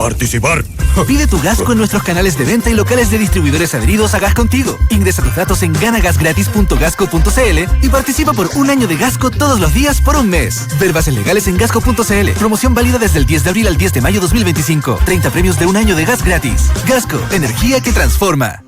Participar. Pide tu gas con nuestros canales de venta y locales de distribuidores adheridos a Gas Contigo. Ingresa tus datos en ganagasgratis.gasco.cl y participa por un año de Gasco todos los días por un mes. Ver bases legales en gasco.cl. Promoción válida desde el 10 de abril al 10 de mayo 2025. 30 premios de un año de gas gratis. Gasco, energía que transforma.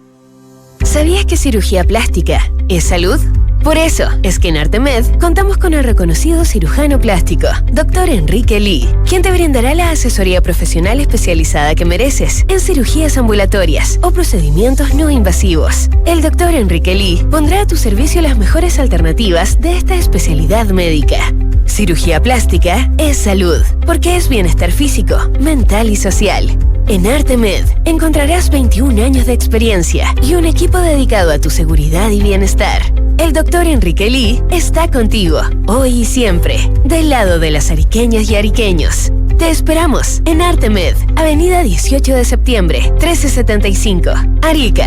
¿Sabías que cirugía plástica es salud? Por eso es que en Artemed contamos con el reconocido cirujano plástico, Dr. Enrique Lee, quien te brindará la asesoría profesional especializada que mereces en cirugías ambulatorias o procedimientos no invasivos. El Dr. Enrique Lee pondrá a tu servicio las mejores alternativas de esta especialidad médica. Cirugía plástica es salud, porque es bienestar físico, mental y social. En Artemed encontrarás 21 años de experiencia y un equipo dedicado a tu seguridad y bienestar. El Dr. Enrique Lee está contigo, hoy y siempre, del lado de las ariqueñas y ariqueños. Te esperamos en Artemed, Avenida 18 de septiembre, 1375, Arica.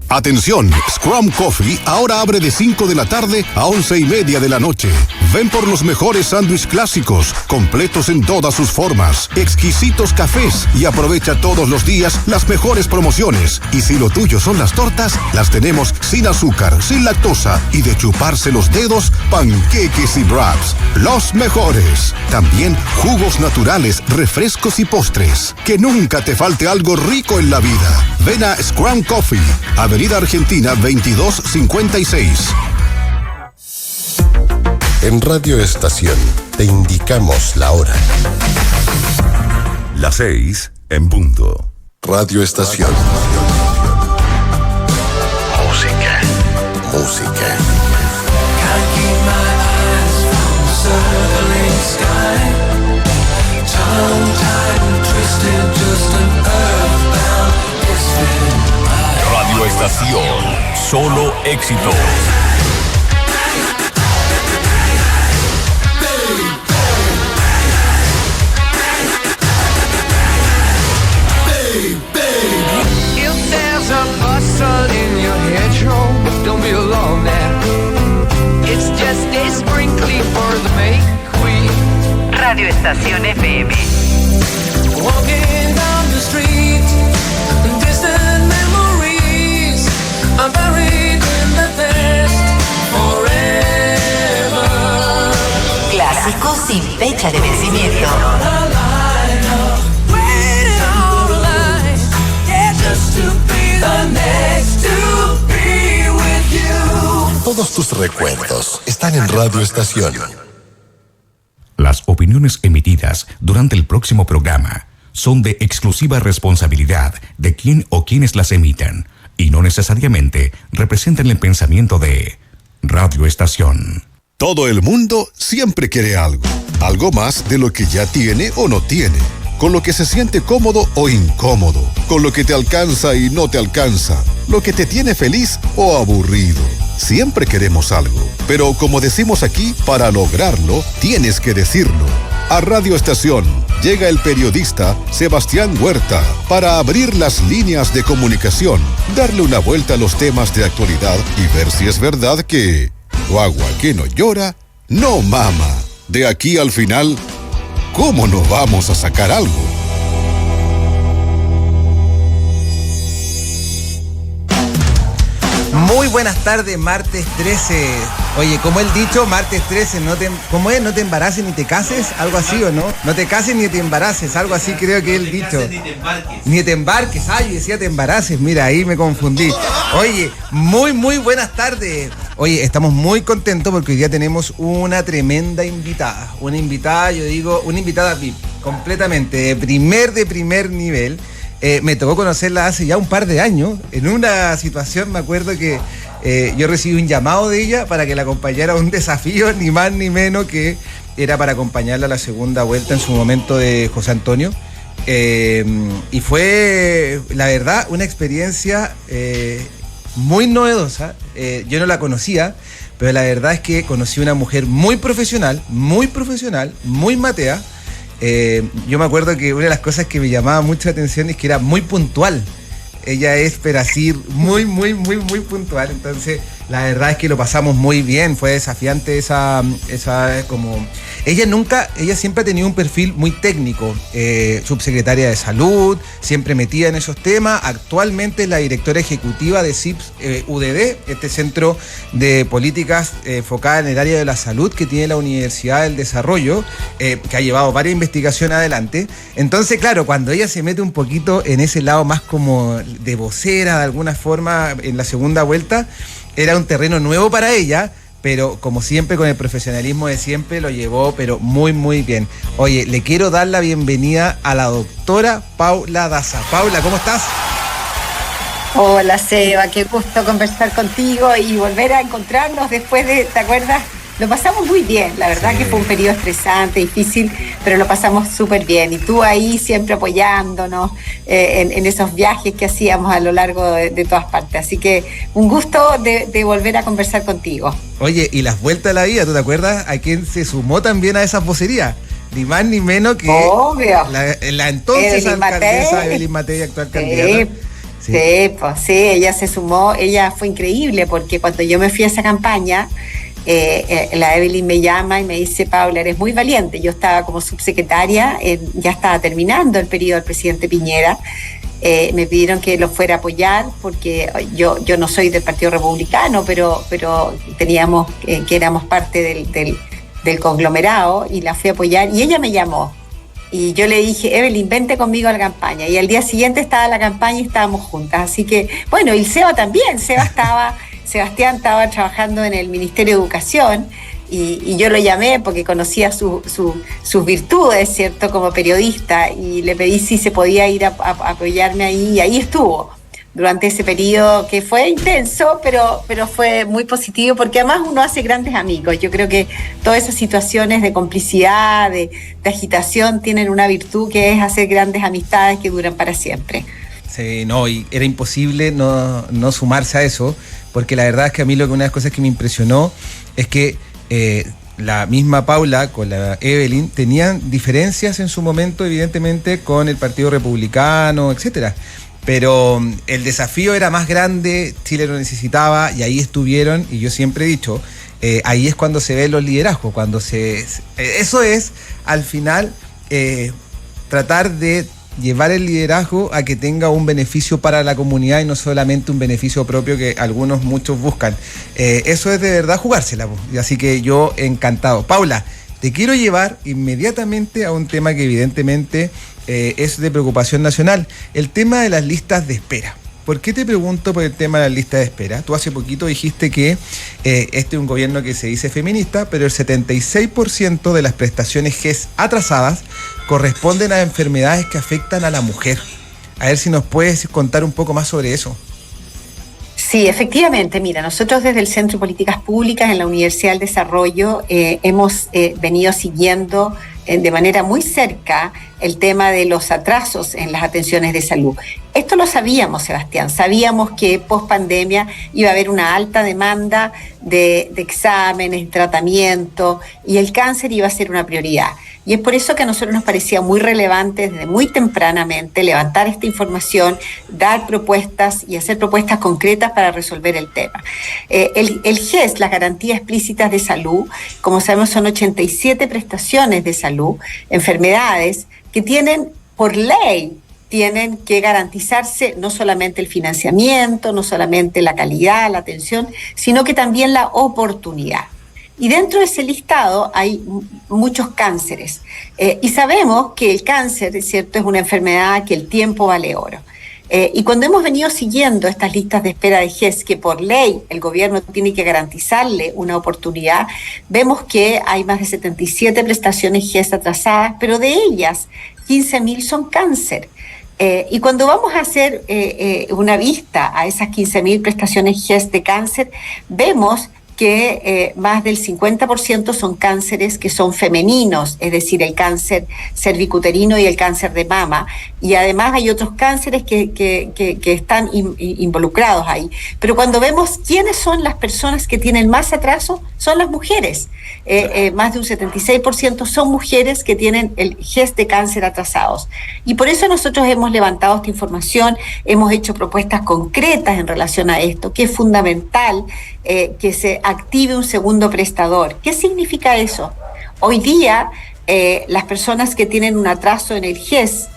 Atención, Scrum Coffee ahora abre de 5 de la tarde a 11:30 de la noche. Ven por los mejores sándwiches clásicos, completos en todas sus formas, exquisitos cafés y aprovecha todos los días las mejores promociones. Y si lo tuyo son las tortas, las tenemos sin azúcar, sin lactosa y de chuparse los dedos, panqueques y wraps. Los mejores. También jugos naturales, refrescos y postres. Que nunca te falte algo rico en la vida. Ven a Scrum Coffee, Avenida Argentina 2256. En Radio Estación te indicamos la hora. Las 6 en punto. Radio Estación. Música. Música. Radio Estación, solo éxitos. Radio Estación FM. Clásicos sin fecha de vencimiento. Todos tus recuerdos están en Radio Estación. Las opiniones emitidas durante el próximo programa son de exclusiva responsabilidad de quien o quienes las emitan y no necesariamente representan el pensamiento de Radio Estación. Todo el mundo siempre quiere algo. Algo más de lo que ya tiene o no tiene. Con lo que se siente cómodo o incómodo. Con lo que te alcanza y no te alcanza. Lo que te tiene feliz o aburrido. Siempre queremos algo. Pero como decimos aquí, para lograrlo, tienes que decirlo. A Radio Estación llega el periodista Sebastián Huerta para abrir las líneas de comunicación, darle una vuelta a los temas de actualidad y ver si es verdad que guagua que no llora, no mama. De aquí al final, ¿cómo no vamos a sacar algo? Muy buenas tardes, martes 13. Oye, como el dicho, martes 13, ¿cómo es? No te embaraces ni te cases, algo así, ¿o no? No te cases ni te embaraces, algo así creo que es el dicho. Ni te embarques. Ay, decía te embaraces, mira, ahí me confundí. Oye, muy buenas tardes. Oye, estamos muy contentos porque hoy día tenemos una tremenda invitada. Una invitada, yo digo, una invitada VIP, completamente, de primer nivel. Me tocó conocerla hace ya un par de años. En una situación me acuerdo que yo recibí un llamado de ella para que la acompañara a un desafío, ni más ni menos, que era para acompañarla a la segunda vuelta en su momento de José Antonio. Y fue, la verdad, una experiencia muy novedosa. Yo no la conocía, pero la verdad es que conocí una mujer muy profesional, muy matea. Yo me acuerdo que una de las cosas que me llamaba mucho la atención es que era muy puntual. Ella es, pero así, muy puntual. Entonces, La verdad es que lo pasamos muy bien, fue desafiante esa como... Ella siempre ha tenido un perfil muy técnico, subsecretaria de Salud, siempre metida en esos temas. Actualmente es la directora ejecutiva de CIPS UDD, este centro de políticas enfocada en el área de la salud que tiene la Universidad del Desarrollo, que ha llevado varias investigaciones adelante. Entonces, claro, cuando ella se mete un poquito en ese lado más como de vocera, de alguna forma, en la segunda vuelta, era un terreno nuevo para ella, pero como siempre, con el profesionalismo de siempre, lo llevó, pero muy, muy bien. Oye, le quiero dar la bienvenida a la doctora Paula Daza. Paula, ¿cómo estás? Hola, Seba, qué gusto conversar contigo y volver a encontrarnos después de, ¿te acuerdas? Lo pasamos muy bien, la verdad que fue un periodo estresante, difícil, pero lo pasamos súper bien. Y tú ahí siempre apoyándonos en esos viajes que hacíamos a lo largo de todas partes. Así que un gusto de volver a conversar contigo. Oye, y las vueltas a la vida, ¿tú te acuerdas a quién se sumó también a esas vocerías? Ni más ni menos que la entonces alcaldesa Evelyn Matei, actual candidata. Sí, ella se sumó, ella fue increíble porque cuando yo me fui a esa campaña, la Evelyn me llama y me dice: Paula, eres muy valiente. Yo estaba como subsecretaria, ya estaba terminando el periodo del presidente Piñera. Me pidieron que lo fuera a apoyar porque yo no soy del Partido Republicano, pero teníamos que éramos parte del conglomerado, y la fui a apoyar y ella me llamó. Y yo le dije: Evelyn, vente conmigo a la campaña. Y al día siguiente estaba la campaña y estábamos juntas. Así que, bueno, y Seba también. Sebastián estaba trabajando en el Ministerio de Educación y yo lo llamé porque conocía sus virtudes, ¿cierto?, como periodista, y le pedí si se podía ir a apoyarme ahí, y ahí estuvo durante ese periodo que fue intenso, pero fue muy positivo porque además uno hace grandes amigos. Yo creo que todas esas situaciones de complicidad, de agitación, tienen una virtud que es hacer grandes amistades que duran para siempre. Sí, no, y era imposible no sumarse a eso, porque la verdad es que a mí una de las cosas que me impresionó es que la misma Paula con la Evelyn tenían diferencias en su momento, evidentemente, con el Partido Republicano, etcétera. Pero el desafío era más grande, Chile lo necesitaba y ahí estuvieron, y yo siempre he dicho, ahí es cuando se ven los liderazgos, eso es, al final, tratar de llevar el liderazgo a que tenga un beneficio para la comunidad y no solamente un beneficio propio que muchos buscan. Eso es de verdad jugársela, y así que yo encantado. Paula, te quiero llevar inmediatamente a un tema que evidentemente es de preocupación nacional, el tema de las listas de espera. ¿Por qué te pregunto por el tema de las listas de espera? Tú hace poquito dijiste que este es un gobierno que se dice feminista, pero el 76% de las prestaciones GES atrasadas corresponden a enfermedades que afectan a la mujer. A ver si nos puedes contar un poco más sobre eso. Sí, efectivamente. Mira, nosotros desde el Centro de Políticas Públicas en la Universidad del Desarrollo hemos venido siguiendo de manera muy cerca el tema de los atrasos en las atenciones de salud. Esto lo sabíamos, Sebastián. Sabíamos que post pandemia iba a haber una alta demanda de exámenes, tratamiento, y el cáncer iba a ser una prioridad. Y es por eso que a nosotros nos parecía muy relevante desde muy tempranamente levantar esta información, dar propuestas y hacer propuestas concretas para resolver el tema. El GES, las garantías explícitas de salud, como sabemos, son 87 prestaciones de salud, enfermedades que tienen por ley, tienen que garantizarse no solamente el financiamiento, no solamente la calidad, la atención, sino que también la oportunidad. Y dentro de ese listado hay muchos cánceres. Y sabemos que el cáncer, ¿cierto?, es una enfermedad que el tiempo vale oro. Y cuando hemos venido siguiendo estas listas de espera de GES, que por ley el gobierno tiene que garantizarle una oportunidad, vemos que hay más de 77 prestaciones GES atrasadas, pero de ellas 15.000 son cáncer. Y cuando vamos a hacer una vista a esas 15.000 prestaciones GES de cáncer, vemos que más del 50% son cánceres que son femeninos, es decir, el cáncer cervicuterino y el cáncer de mama, y además hay otros cánceres que están involucrados ahí. Pero cuando vemos quiénes son las personas que tienen más atraso, son las mujeres. Más de un 76% son mujeres que tienen el GES de cáncer atrasados. Y por eso nosotros hemos levantado esta información, hemos hecho propuestas concretas en relación a esto, que es fundamental que se active un segundo prestador. ¿Qué significa eso? Hoy día, las personas que tienen un atraso en el GES,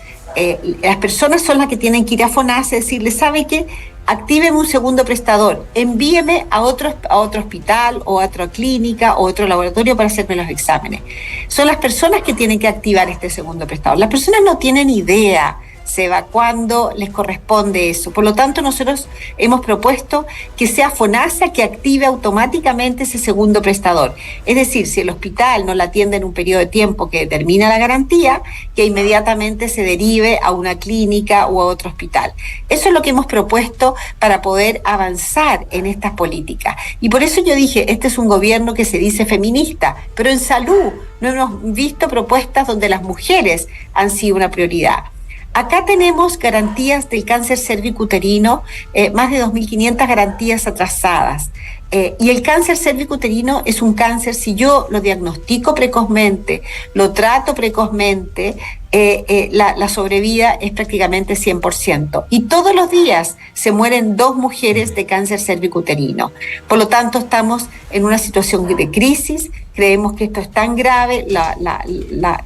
las personas son las que tienen que ir a FONASA y decirle, ¿sabe qué? Actíveme un segundo prestador, envíeme a otro hospital o a otra clínica o otro laboratorio para hacerme los exámenes. Son las personas que tienen que activar este segundo prestador. Las personas no tienen idea, Seba, cuándo les corresponde eso. Por lo tanto, nosotros hemos propuesto que sea FONASA que active automáticamente ese segundo prestador. Es decir, si el hospital no la atiende en un periodo de tiempo que determina la garantía, que inmediatamente se derive a una clínica o a otro hospital. Eso es lo que hemos propuesto para poder avanzar en estas políticas. Y por eso yo dije, este es un gobierno que se dice feminista, pero en salud no hemos visto propuestas donde las mujeres han sido una prioridad. Acá tenemos garantías del cáncer cervicuterino, más de 2.500 garantías atrasadas. Y el cáncer cervicuterino es un cáncer, si yo lo diagnostico precozmente, lo trato precozmente, la sobrevida es prácticamente 100%. Y todos los días se mueren 2 mujeres de cáncer cervicuterino. Por lo tanto, estamos en una situación de crisis. Creemos que esto es tan grave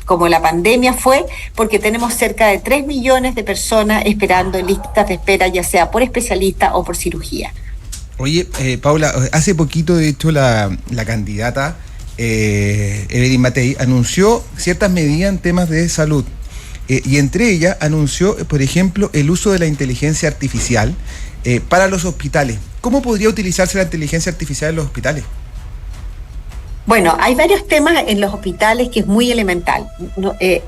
como la pandemia fue, porque tenemos cerca de 3 millones de personas esperando en listas de espera, ya sea por especialista o por cirugía. Oye, Paula, hace poquito, de hecho, la candidata Evelyn Matei anunció ciertas medidas en temas de salud. Y entre ellas anunció, por ejemplo, el uso de la inteligencia artificial para los hospitales. ¿Cómo podría utilizarse la inteligencia artificial en los hospitales? Bueno, hay varios temas en los hospitales que es muy elemental.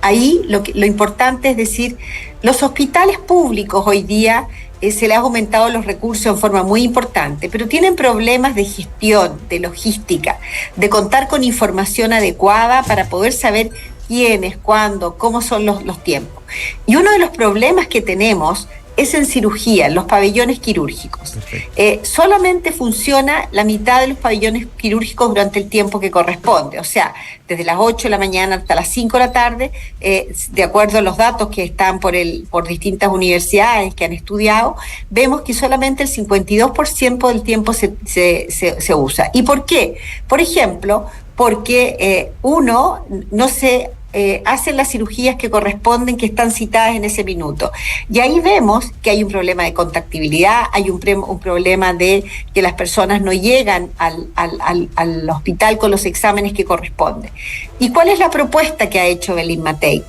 Ahí lo importante es decir, los hospitales públicos hoy día se les ha aumentado los recursos en forma muy importante, pero tienen problemas de gestión, de logística, de contar con información adecuada para poder saber quiénes, cuándo, cómo son los tiempos. Y uno de los problemas que tenemos es en cirugía, en los pabellones quirúrgicos. Solamente funciona la mitad de los pabellones quirúrgicos durante el tiempo que corresponde, o sea, desde las 8 de la mañana hasta las 5 de la tarde, de acuerdo a los datos que están por distintas universidades que han estudiado, vemos que solamente el 52% del tiempo se usa. ¿Y por qué? Por ejemplo, porque uno no se hacen las cirugías que corresponden, que están citadas en ese minuto. Y ahí vemos que hay un problema de contactibilidad, hay un problema de que las personas no llegan al hospital con los exámenes que corresponden. ¿Y cuál es la propuesta que ha hecho Evelyn Matei?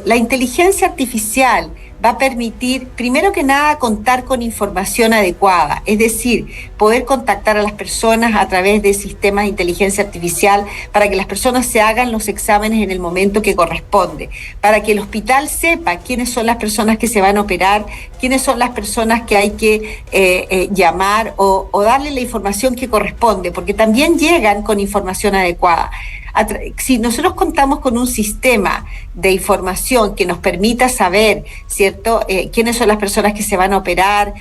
La inteligencia artificial va a permitir, primero que nada, contar con información adecuada, es decir, poder contactar a las personas a través de sistemas de inteligencia artificial para que las personas se hagan los exámenes en el momento que corresponde, para que el hospital sepa quiénes son las personas que se van a operar, quiénes son las personas que hay que llamar o darle la información que corresponde, porque también llegan con información adecuada. Si nosotros contamos con un sistema de información que nos permita saber, ¿cierto?, quiénes son las personas que se van a operar,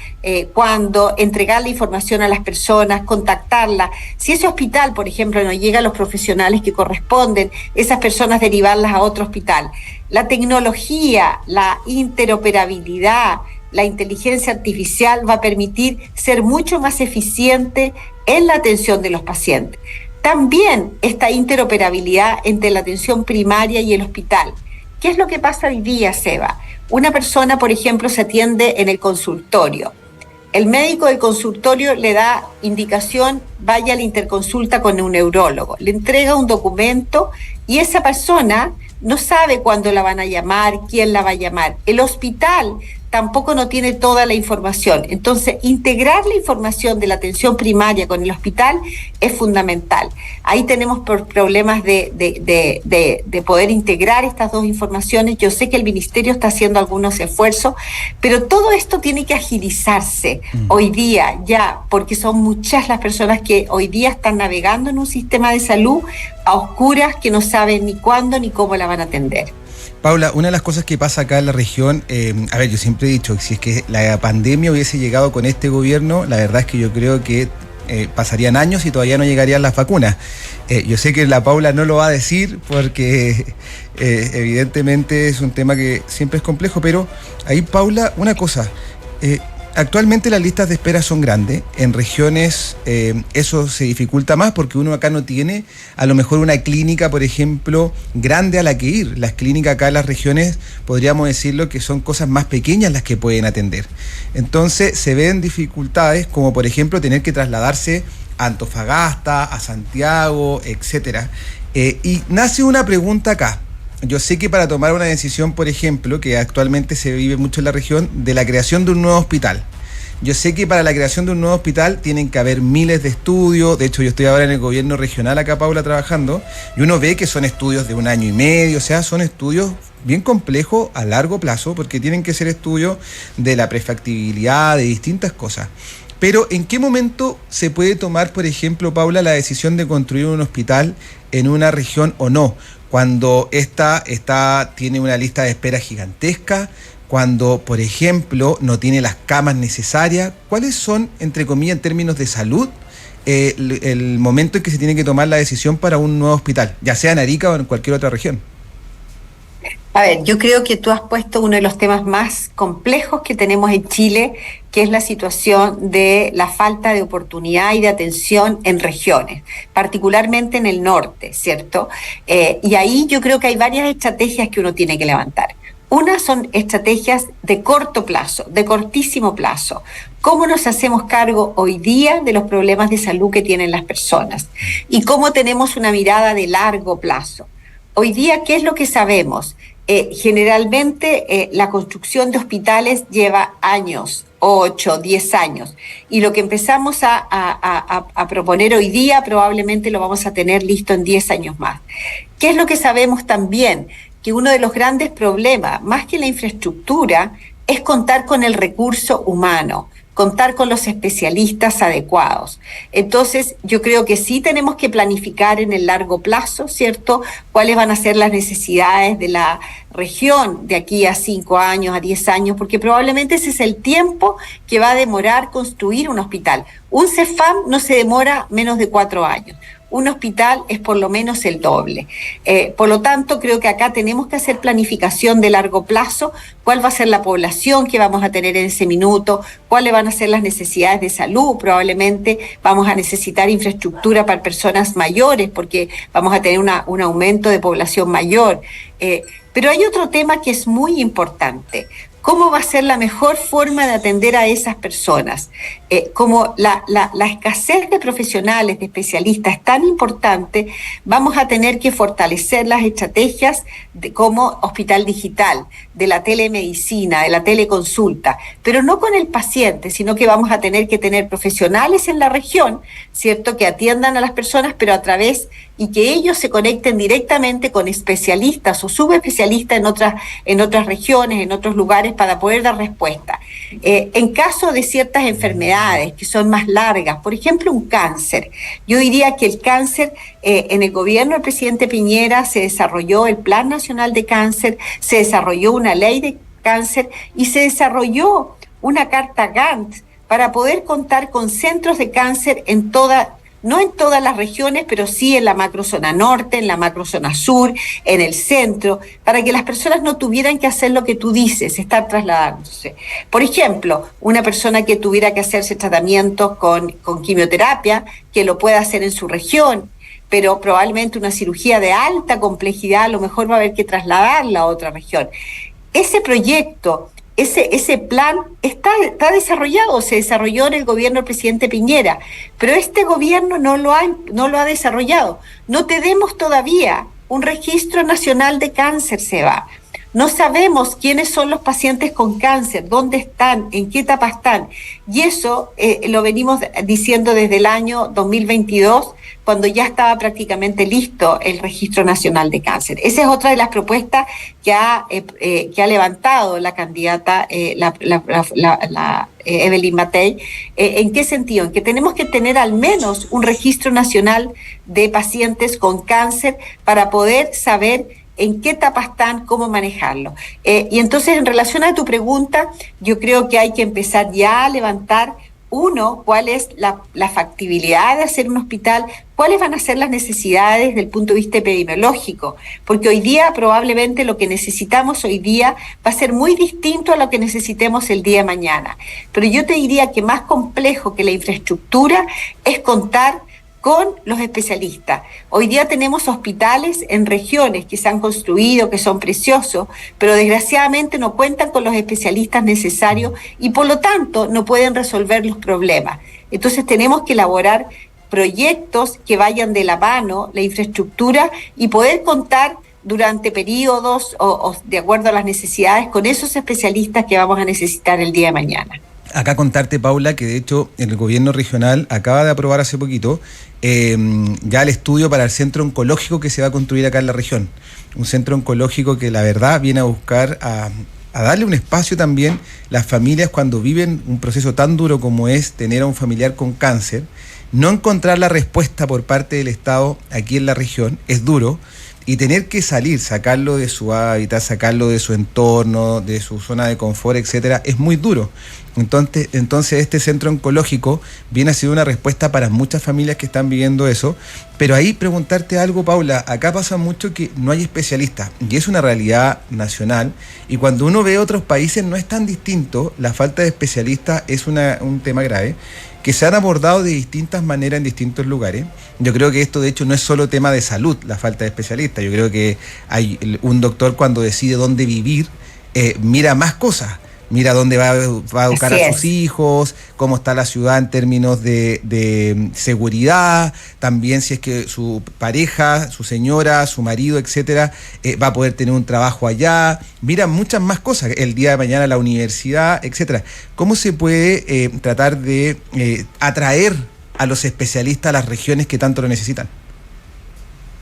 cuándo, entregar la información a las personas, contactarlas. Si ese hospital, por ejemplo, no llega a los profesionales que corresponden, esas personas derivarlas a otro hospital. La tecnología, la interoperabilidad, la inteligencia artificial va a permitir ser mucho más eficiente en la atención de los pacientes. También esta interoperabilidad entre la atención primaria y el hospital. ¿Qué es lo que pasa hoy día, Seba? Una persona, por ejemplo, se atiende en el consultorio. El médico del consultorio le da indicación, vaya a la interconsulta con un neurólogo. Le entrega un documento y esa persona no sabe cuándo la van a llamar, quién la va a llamar. El hospital tampoco no tiene toda la información. Entonces, integrar la información de la atención primaria con el hospital es fundamental. Ahí tenemos problemas de poder integrar estas dos informaciones. Yo sé que el Ministerio está haciendo algunos esfuerzos, pero todo esto tiene que agilizarse hoy día ya, porque son muchas las personas que hoy día están navegando en un sistema de salud a oscuras que no saben ni cuándo ni cómo la van a atender. Paula, una de las cosas que pasa acá en la región, yo siempre he dicho que si es que la pandemia hubiese llegado con este gobierno, la verdad es que yo creo que pasarían años y todavía no llegarían las vacunas. Yo sé que la Paula no lo va a decir porque evidentemente es un tema que siempre es complejo, pero ahí, Paula, una cosa, actualmente las listas de espera son grandes. En regiones eso se dificulta más porque uno acá no tiene a lo mejor una clínica, por ejemplo, grande a la que ir. Las clínicas acá en las regiones, podríamos decirlo que son cosas más pequeñas las que pueden atender. Entonces se ven dificultades como por ejemplo tener que trasladarse a Antofagasta, a Santiago, etcétera. Y nace una pregunta acá. Yo sé que para tomar una decisión, por ejemplo, que actualmente se vive mucho en la región, de la creación de un nuevo hospital. Yo sé que para la creación de un nuevo hospital tienen que haber miles de estudios. De hecho, yo estoy ahora en el gobierno regional acá, Paula, trabajando, y uno ve que son estudios de 1 año y medio, o sea, son estudios bien complejos a largo plazo, porque tienen que ser estudios de la prefactibilidad, de distintas cosas. Pero, ¿en qué momento se puede tomar, por ejemplo, Paula, la decisión de construir un hospital en una región o no? Cuando esta tiene una lista de espera gigantesca, cuando, por ejemplo, no tiene las camas necesarias. ¿Cuáles son, entre comillas, en términos de salud, el momento en que se tiene que tomar la decisión para un nuevo hospital, ya sea en Arica o en cualquier otra región? A ver, yo creo que tú has puesto uno de los temas más complejos que tenemos en Chile, que es la situación de la falta de oportunidad y de atención en regiones, particularmente en el norte, ¿cierto? Y ahí yo creo que hay varias estrategias que uno tiene que levantar. Una son estrategias de corto plazo, de cortísimo plazo. ¿Cómo nos hacemos cargo hoy día de los problemas de salud que tienen las personas? Y cómo tenemos una mirada de largo plazo. Hoy día, ¿qué es lo que sabemos? Generalmente la construcción de hospitales lleva años, 8, 10 años, y lo que empezamos a proponer hoy día probablemente lo vamos a tener listo en 10 años más. ¿Qué es lo que sabemos también? Que uno de los grandes problemas, más que la infraestructura, es contar con el recurso humano, contar con los especialistas adecuados. Entonces, yo creo que sí tenemos que planificar en el largo plazo, ¿cierto?, cuáles van a ser las necesidades de la región de aquí a 5 años, a 10 años, porque probablemente ese es el tiempo que va a demorar construir un hospital. Un CEFAM no se demora menos de 4 años. Un hospital es por lo menos el doble. Por lo tanto, creo que acá tenemos que hacer planificación de largo plazo, cuál va a ser la población que vamos a tener en ese minuto, cuáles van a ser las necesidades de salud. Probablemente vamos a necesitar infraestructura para personas mayores porque vamos a tener un aumento de población mayor. Pero hay otro tema que es muy importante. ¿Cómo va a ser la mejor forma de atender a esas personas? Como la escasez de profesionales, de especialistas es tan importante, vamos a tener que fortalecer las estrategias como hospital digital, de la telemedicina, de la teleconsulta, pero no con el paciente, sino que vamos a tener que tener profesionales en la región, ¿cierto?, que atiendan a las personas, pero a través y que ellos se conecten directamente con especialistas o subespecialistas en otras regiones, en otros lugares, para poder dar respuesta. En caso de ciertas enfermedades que son más largas, por ejemplo un cáncer, yo diría que el cáncer, en el gobierno del presidente Piñera se desarrolló el Plan Nacional de Cáncer, se desarrolló una ley de cáncer y se desarrolló una carta Gantt para poder contar con centros de cáncer no en todas las regiones, pero sí en la macrozona norte, en la macrozona sur, en el centro, para que las personas no tuvieran que hacer lo que tú dices, estar trasladándose. Por ejemplo, una persona que tuviera que hacerse tratamientos con quimioterapia, que lo pueda hacer en su región, pero probablemente una cirugía de alta complejidad, a lo mejor va a haber que trasladarla a otra región. Ese proyecto, ese plan está desarrollado, se desarrolló en el gobierno del presidente Piñera, pero este gobierno no lo ha desarrollado. No tenemos todavía un registro nacional de cáncer, Seba. No sabemos quiénes son los pacientes con cáncer, dónde están, en qué etapa están. Y eso lo venimos diciendo desde el año 2022, cuando ya estaba prácticamente listo el Registro Nacional de Cáncer. Esa es otra de las propuestas que ha levantado la candidata, Evelyn Matei. ¿En qué sentido? En que tenemos que tener al menos un Registro Nacional de pacientes con cáncer para poder saber en qué etapa están, cómo manejarlo. Y entonces, en relación a tu pregunta, yo creo que hay que empezar ya a levantar uno, cuál es la factibilidad de hacer un hospital, cuáles van a ser las necesidades desde el punto de vista epidemiológico, porque hoy día probablemente lo que necesitamos hoy día va a ser muy distinto a lo que necesitemos el día de mañana. Pero yo te diría que más complejo que la infraestructura es contar con los especialistas. Hoy día tenemos hospitales en regiones que se han construido, que son preciosos, pero desgraciadamente no cuentan con los especialistas necesarios y por lo tanto no pueden resolver los problemas. Entonces tenemos que elaborar proyectos que vayan de la mano, la infraestructura, y poder contar durante periodos o de acuerdo a las necesidades con esos especialistas que vamos a necesitar el día de mañana. Acá contarte, Paula, que de hecho el gobierno regional acaba de aprobar hace poquito ya el estudio para el centro oncológico que se va a construir acá en la región. Un centro oncológico que la verdad viene a buscar a darle un espacio también a las familias cuando viven un proceso tan duro como es tener a un familiar con cáncer. No encontrar la respuesta por parte del Estado aquí en la región es duro, y tener que salir, sacarlo de su hábitat, sacarlo de su entorno, de su zona de confort, etcétera, es muy duro. Entonces este centro oncológico viene a ser una respuesta para muchas familias que están viviendo eso. Pero ahí preguntarte algo, Paula, acá pasa mucho que no hay especialistas y es una realidad nacional, y cuando uno ve otros países no es tan distinto. La falta de especialistas es un tema grave que se han abordado de distintas maneras en distintos lugares. Yo creo que esto de hecho no es solo tema de salud, la falta de especialistas. Yo creo que hay un doctor cuando decide dónde vivir, mira más cosas. Mira dónde va a educar a sus hijos, cómo está la ciudad en términos de seguridad, también si es que su pareja, su señora, su marido, etcétera, va a poder tener un trabajo allá. Mira muchas más cosas, el día de mañana la universidad, etcétera. ¿Cómo se puede tratar de atraer a los especialistas a las regiones que tanto lo necesitan?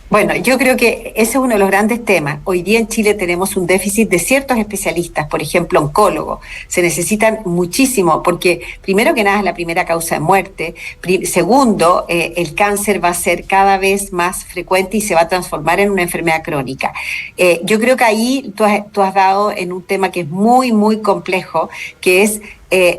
Bueno, yo creo que ese es uno de los grandes temas. Hoy día en Chile tenemos un déficit de ciertos especialistas, por ejemplo, oncólogos. Se necesitan muchísimo porque, primero que nada, es la primera causa de muerte. Segundo, el cáncer va a ser cada vez más frecuente y se va a transformar en una enfermedad crónica. Yo creo que ahí tú has dado en un tema que es muy, muy complejo, que es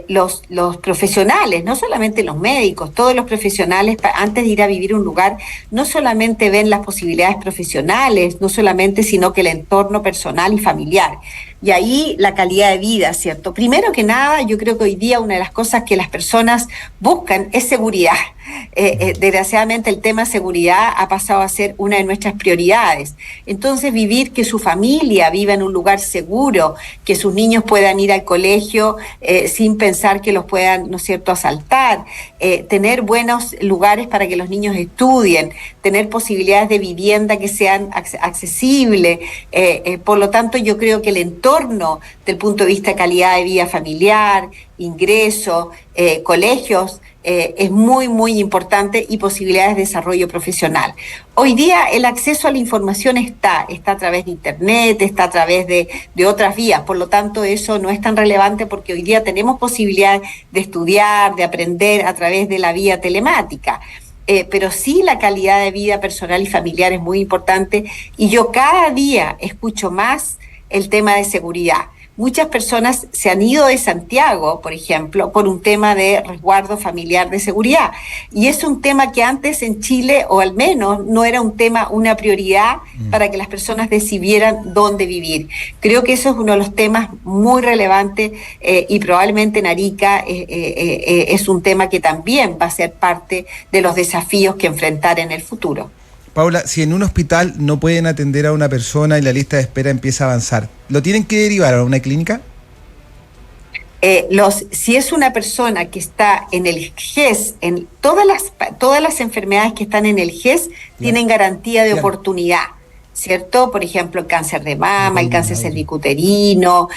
los profesionales, no solamente los médicos, todos los profesionales, antes de ir a vivir un lugar, no solamente ven las posibilidades profesionales, no solamente, sino que el entorno personal y familiar. Y ahí la calidad de vida, ¿cierto? Primero que nada, yo creo que hoy día una de las cosas que las personas buscan es seguridad. Desgraciadamente el tema seguridad ha pasado a ser una de nuestras prioridades. Entonces que su familia viva en un lugar seguro, que sus niños puedan ir al colegio sin pensar que los puedan, ¿no es cierto?, asaltar, tener buenos lugares para que los niños estudien, tener posibilidades de vivienda que sean accesibles. Por lo tanto, yo creo que el entorno del punto de vista de calidad de vida familiar, ingreso, colegios, es muy, muy importante, y posibilidades de desarrollo profesional. Hoy día el acceso a la información está a través de Internet, está a través de otras vías, por lo tanto eso no es tan relevante porque hoy día tenemos posibilidad de estudiar, de aprender a través de la vía telemática. Pero sí la calidad de vida personal y familiar es muy importante, y yo cada día escucho más el tema de seguridad. Muchas personas se han ido de Santiago, por ejemplo, por un tema de resguardo familiar de seguridad. Y es un tema que antes en Chile, o al menos no era un tema, una prioridad para que las personas decidieran dónde vivir. Creo que eso es uno de los temas muy relevantes, y probablemente en Arica es un tema que también va a ser parte de los desafíos que enfrentar en el futuro. Paula, si en un hospital no pueden atender a una persona y la lista de espera empieza a avanzar, ¿lo tienen que derivar a una clínica? Si es una persona que está en el GES, en todas las enfermedades que están en el GES tienen garantía de oportunidad, ¿cierto? Por ejemplo, el cáncer de mama, el cáncer cervicuterino,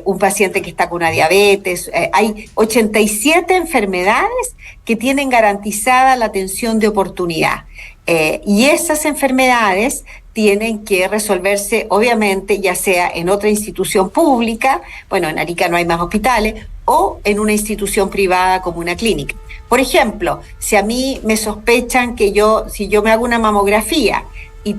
un paciente que está con una diabetes. Hay 87 enfermedades que tienen garantizada la atención de oportunidad. Y esas enfermedades tienen que resolverse, obviamente, ya sea en otra institución pública, bueno, en Arica no hay más hospitales, o en una institución privada como una clínica. Por ejemplo, si a mí me sospechan que si yo me hago una mamografía y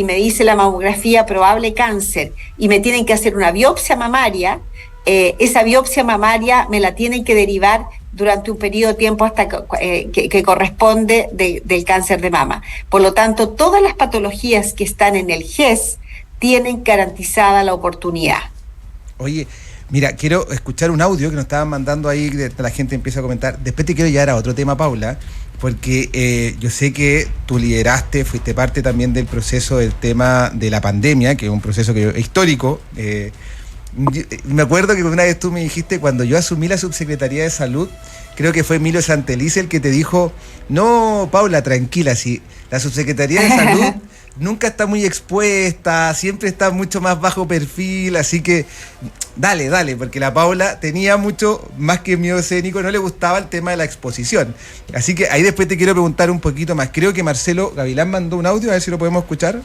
me dice la mamografía probable cáncer y me tienen que hacer una biopsia mamaria, esa biopsia mamaria me la tienen que derivar durante un periodo de tiempo hasta que corresponde del cáncer de mama. Por lo tanto, todas las patologías que están en el GES tienen garantizada la oportunidad. Oye, mira, quiero escuchar un audio que nos estaban mandando ahí, la gente empieza a comentar. Después te quiero llevar a otro tema, Paula, porque yo sé que tú lideraste, fuiste parte también del proceso del tema de la pandemia, que es un proceso histórico. Me acuerdo que una vez tú me dijiste, cuando yo asumí la subsecretaría de Salud, creo que fue Emilio Santelice el que te dijo, no, Paula, tranquila, si la subsecretaría de Salud nunca está muy expuesta, siempre está mucho más bajo perfil, así que dale, porque la Paula tenía mucho más que miedo escénico, no le gustaba el tema de la exposición. Así que ahí después te quiero preguntar un poquito más. Creo que Marcelo Gavilán mandó un audio, a ver si lo podemos escuchar.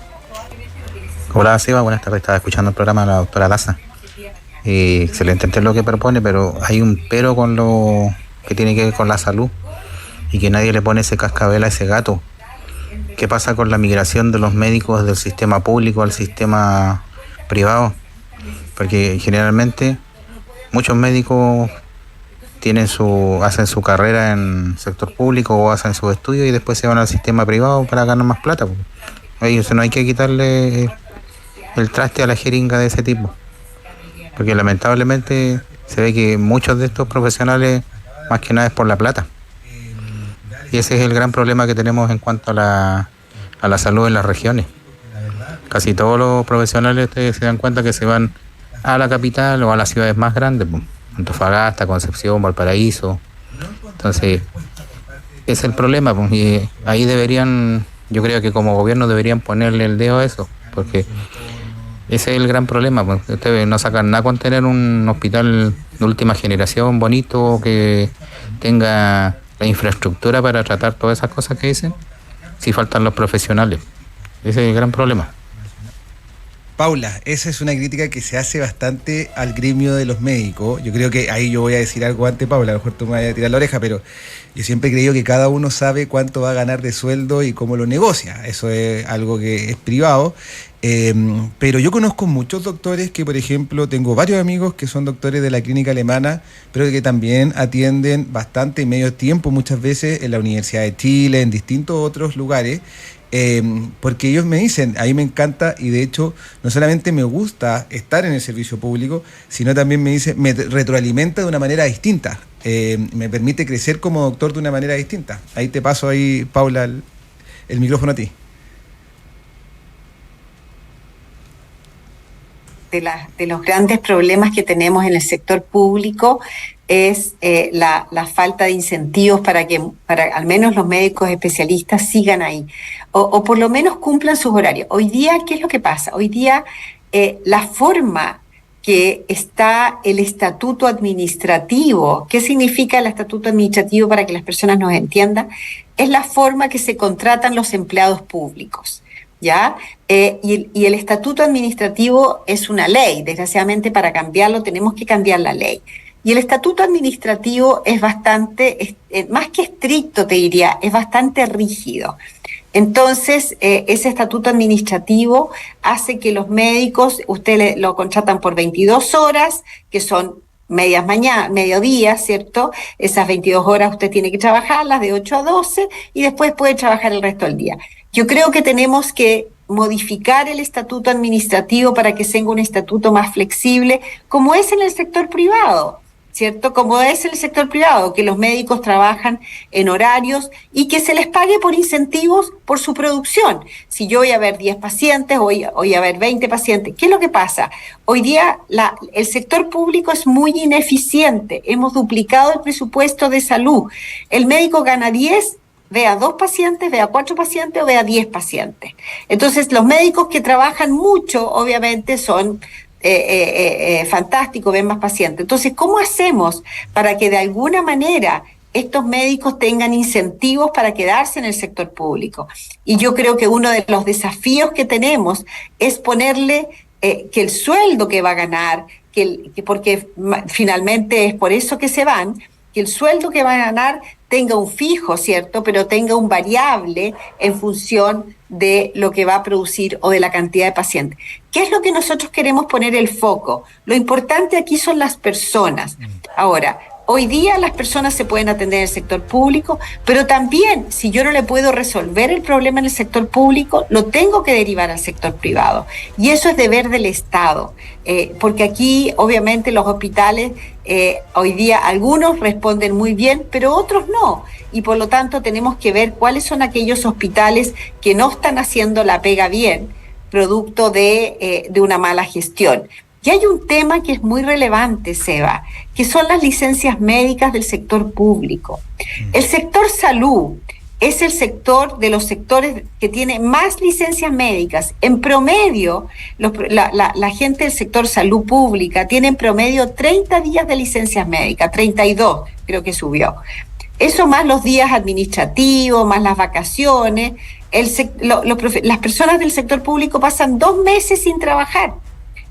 Hola, Seba, buenas tardes. Estaba escuchando el programa de la doctora Daza. Excelente lo que propone, pero hay un pero con lo que tiene que ver con la salud y que nadie le pone ese cascabel a ese gato. ¿Qué pasa con la migración de los médicos del sistema público al sistema privado? Porque generalmente muchos médicos hacen su carrera en sector público o hacen sus estudios y después se van al sistema privado para ganar más plata. Eso no hay que quitarle el traste a la jeringa de ese tipo, porque lamentablemente se ve que muchos de estos profesionales más que nada es por la plata. Y ese es el gran problema que tenemos en cuanto a la salud en las regiones. Casi todos los profesionales se dan cuenta que se van a la capital o a las ciudades más grandes, Antofagasta, Concepción, Valparaíso. Entonces, ese es el problema, y ahí yo creo que como gobierno deberían ponerle el dedo a eso, porque ese es el gran problema. Ustedes no sacan nada con tener un hospital de última generación bonito que tenga la infraestructura para tratar todas esas cosas que dicen, si faltan los profesionales. Ese es el gran problema. Paula, esa es una crítica que se hace bastante al gremio de los médicos. Yo creo que ahí yo voy a decir algo antes, Paula, a lo mejor tú me vas a tirar la oreja, pero yo siempre he creído que cada uno sabe cuánto va a ganar de sueldo y cómo lo negocia. Eso es algo que es privado. Pero yo conozco muchos doctores que, por ejemplo, tengo varios amigos que son doctores de la clínica alemana, pero que también atienden bastante medio tiempo muchas veces en la Universidad de Chile, en distintos otros lugares, porque ellos me dicen, a mí me encanta, y de hecho no solamente me gusta estar en el servicio público, sino también me retroalimenta de una manera distinta, me permite crecer como doctor de una manera distinta. Ahí te paso, Paula, el micrófono a ti. De los grandes problemas que tenemos en el sector público es la falta de incentivos para al menos los médicos especialistas sigan ahí o por lo menos cumplan sus horarios. Hoy día, ¿qué es lo que pasa? Hoy día la forma que está el estatuto administrativo, ¿qué significa el estatuto administrativo para que las personas nos entiendan? Es la forma que se contratan los empleados públicos. ¿Ya? Y el estatuto administrativo es una ley. Desgraciadamente, para cambiarlo tenemos que cambiar la ley. Y el estatuto administrativo es bastante, más que estricto te diría, es bastante rígido. Entonces, ese estatuto administrativo hace que los médicos, usted lo contratan por 22 horas, que son mediodía, ¿cierto? Esas 22 horas usted tiene que trabajarlas de 8 a 12 y después puede trabajar el resto del día. Yo creo que tenemos que modificar el estatuto administrativo para que sea un estatuto más flexible, como es en el sector privado, ¿cierto? Como es en el sector privado, que los médicos trabajan en horarios y que se les pague por incentivos por su producción. Si yo voy a ver 10 pacientes, voy a ver 20 pacientes, ¿qué es lo que pasa? Hoy día el sector público es muy ineficiente, hemos duplicado el presupuesto de salud. El médico gana 10, vea 2 pacientes, vea 4 pacientes o vea 10 pacientes. Entonces, los médicos que trabajan mucho, obviamente, son fantásticos, ven más pacientes. Entonces, ¿cómo hacemos para que de alguna manera estos médicos tengan incentivos para quedarse en el sector público? Y yo creo que uno de los desafíos que tenemos es ponerle que el sueldo que va a ganar, porque finalmente es por eso que se van, que el sueldo que va a ganar tenga un fijo, ¿cierto? Pero tenga un variable en función de lo que va a producir o de la cantidad de pacientes. ¿Qué es lo que nosotros queremos poner el foco? Lo importante aquí son las personas. Ahora, Hoy día las personas se pueden atender en el sector público, pero también si yo no le puedo resolver el problema en el sector público, lo tengo que derivar al sector privado. Y eso es deber del Estado, porque aquí obviamente los hospitales hoy día algunos responden muy bien, pero otros no. Y por lo tanto tenemos que ver cuáles son aquellos hospitales que no están haciendo la pega bien, producto de una mala gestión. Y hay un tema que es muy relevante, Seba, que son las licencias médicas del sector público. El sector salud es el sector de los sectores que tiene más licencias médicas. En promedio, la gente del sector salud pública tiene en promedio 30 días de licencias médicas, 32 creo que subió. Eso más los días administrativos, más las vacaciones. Las personas del sector público pasan 2 meses sin trabajar.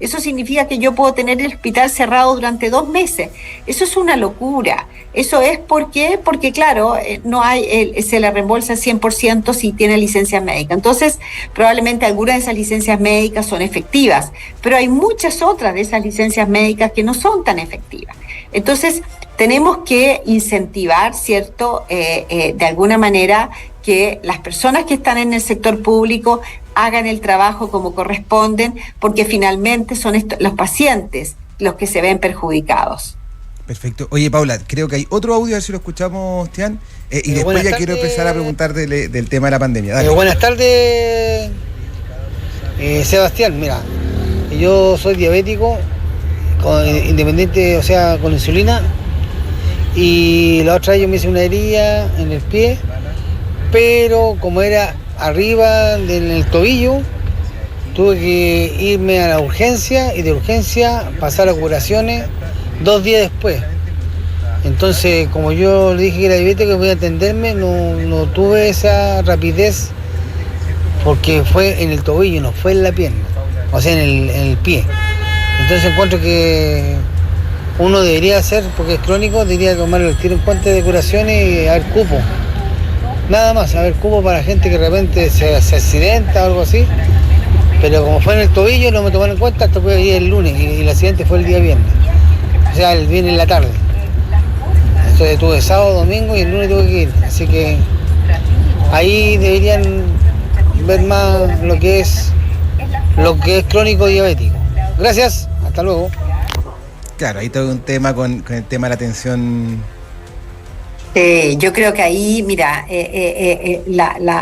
Eso significa que yo puedo tener el hospital cerrado durante 2 meses. Eso es una locura. Eso es porque claro, se le reembolsa el 100% si tiene licencia médica. Entonces, probablemente algunas de esas licencias médicas son efectivas, pero hay muchas otras de esas licencias médicas que no son tan efectivas. Entonces, tenemos que incentivar, ¿cierto?, de alguna manera que las personas que están en el sector público hagan el trabajo como corresponden, porque finalmente son los pacientes los que se ven perjudicados. Perfecto. Oye, Paula, creo que hay otro audio, a ver si lo escuchamos, Tian, y después ya quiero empezar a preguntar del tema de la pandemia. Dale. Buenas tardes, Sebastián. Mira, yo soy diabético, independiente, o sea, con insulina, y la otra vez yo me hice una herida en el pie, pero como era arriba del tobillo, tuve que irme a la urgencia y de urgencia pasar a curaciones 2 días después. Entonces, como yo le dije que era diabético y voy a atenderme, no tuve esa rapidez porque fue en el tobillo, no fue en la pierna, o sea, en el pie. Entonces encuentro que uno debería hacer, porque es crónico, debería tomar el tiro en cuenta de curaciones y haber cupo. Nada más, haber cupo para gente que de repente se accidenta o algo así. Pero como fue en el tobillo, no me tomaron en cuenta hasta que el lunes y el accidente fue el día viernes. O sea, el viernes en la tarde. Entonces tuve sábado, domingo y el lunes tuve que ir. Así que ahí deberían ver más lo que es crónico diabético. Gracias, hasta luego. Claro, ahí todo un tema con el tema de la atención. Yo creo que ahí, mira,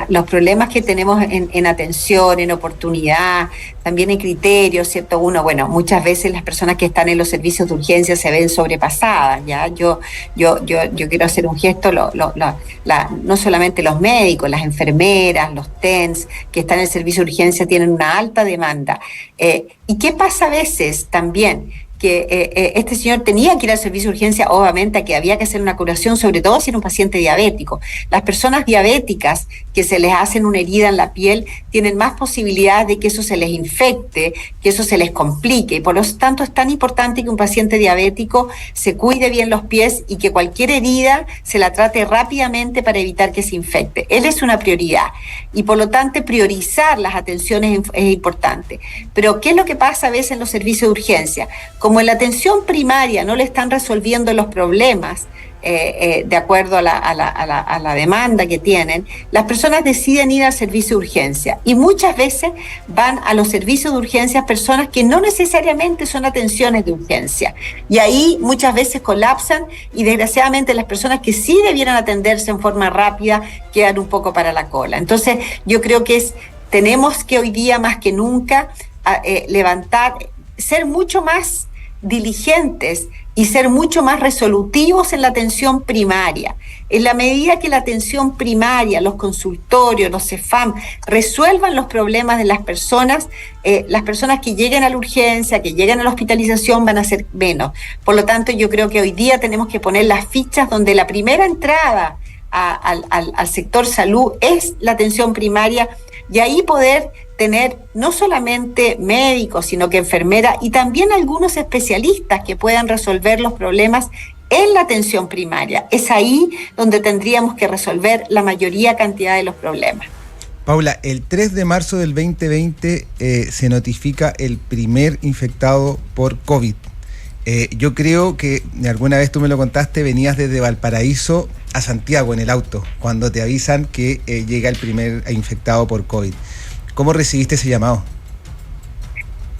los problemas que tenemos en atención, en oportunidad, también en criterios, ¿cierto? Muchas veces las personas que están en los servicios de urgencia se ven sobrepasadas, ¿ya? Yo quiero hacer un gesto, no solamente los médicos, las enfermeras, los TENS que están en el servicio de urgencia tienen una alta demanda. ¿Y qué pasa a veces también? Que este señor tenía que ir al servicio de urgencia, obviamente que había que hacer una curación, sobre todo si era un paciente diabético. Las personas diabéticas que se les hacen una herida en la piel tienen más posibilidades de que eso se les infecte, que eso se les complique, y por lo tanto es tan importante que un paciente diabético se cuide bien los pies y que cualquier herida se la trate rápidamente para evitar que se infecte. Él es una prioridad y por lo tanto priorizar las atenciones es importante. Pero ¿qué es lo que pasa a veces en los servicios de urgencia? Como en la atención primaria no le están resolviendo los problemas de acuerdo a la demanda que tienen, las personas deciden ir al servicio de urgencia y muchas veces van a los servicios de urgencia personas que no necesariamente son atenciones de urgencia y ahí muchas veces colapsan y desgraciadamente las personas que sí debieran atenderse en forma rápida quedan un poco para la cola. Entonces yo creo que tenemos que hoy día más que nunca ser mucho más diligentes y ser mucho más resolutivos en la atención primaria. En la medida que la atención primaria, los consultorios, los CEFAM, resuelvan los problemas de las personas que lleguen a la urgencia, que lleguen a la hospitalización van a ser menos. Por lo tanto, yo creo que hoy día tenemos que poner las fichas donde la primera entrada al sector salud es la atención primaria y ahí poder tener no solamente médicos, sino que enfermeras y también algunos especialistas que puedan resolver los problemas en la atención primaria. Es ahí donde tendríamos que resolver la mayoría cantidad de los problemas. Paula, el 3 de marzo del 2020 se notifica el primer infectado por COVID. Yo creo que alguna vez tú me lo contaste, venías desde Valparaíso a Santiago en el auto, cuando te avisan que llega el primer infectado por COVID. ¿Cómo recibiste ese llamado?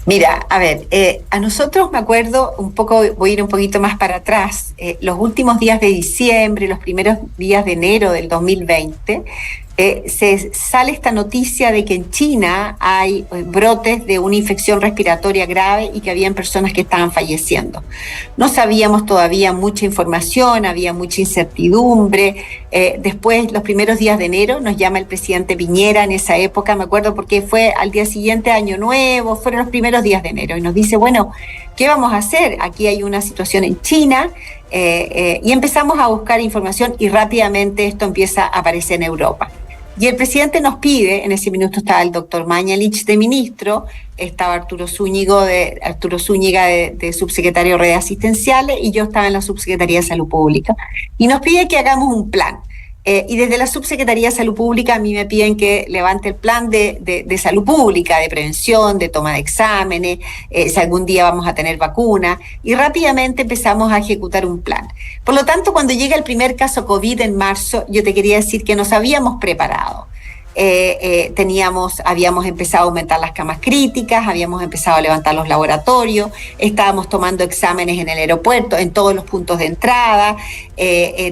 Mira, a ver, a nosotros me acuerdo un poco, voy a ir un poquito más para atrás, los últimos días de diciembre, los primeros días de enero del 2020, se sale esta noticia de que en China hay brotes de una infección respiratoria grave y que habían personas que estaban falleciendo. No sabíamos todavía mucha información, había mucha incertidumbre. Después, los primeros días de enero, nos llama el presidente Piñera en esa época, me acuerdo porque fue al día siguiente, Año Nuevo, fueron los primeros días de enero, y nos dice, bueno, ¿qué vamos a hacer? Aquí hay una situación en China, y empezamos a buscar información y rápidamente esto empieza a aparecer en Europa. Y el presidente nos pide, en ese minuto estaba el doctor Mañalich de ministro, estaba Arturo Zúñiga de subsecretario de redes asistenciales, y yo estaba en la subsecretaría de Salud Pública. Y nos pide que hagamos un plan. Y desde la Subsecretaría de Salud Pública a mí me piden que levante el plan de salud pública, de prevención, de toma de exámenes, si algún día vamos a tener vacuna, y rápidamente empezamos a ejecutar un plan. Por lo tanto, cuando llega el primer caso COVID en marzo, yo te quería decir que nos habíamos preparado. Habíamos empezado a aumentar las camas críticas, habíamos empezado a levantar los laboratorios, estábamos tomando exámenes en el aeropuerto, en todos los puntos de entrada,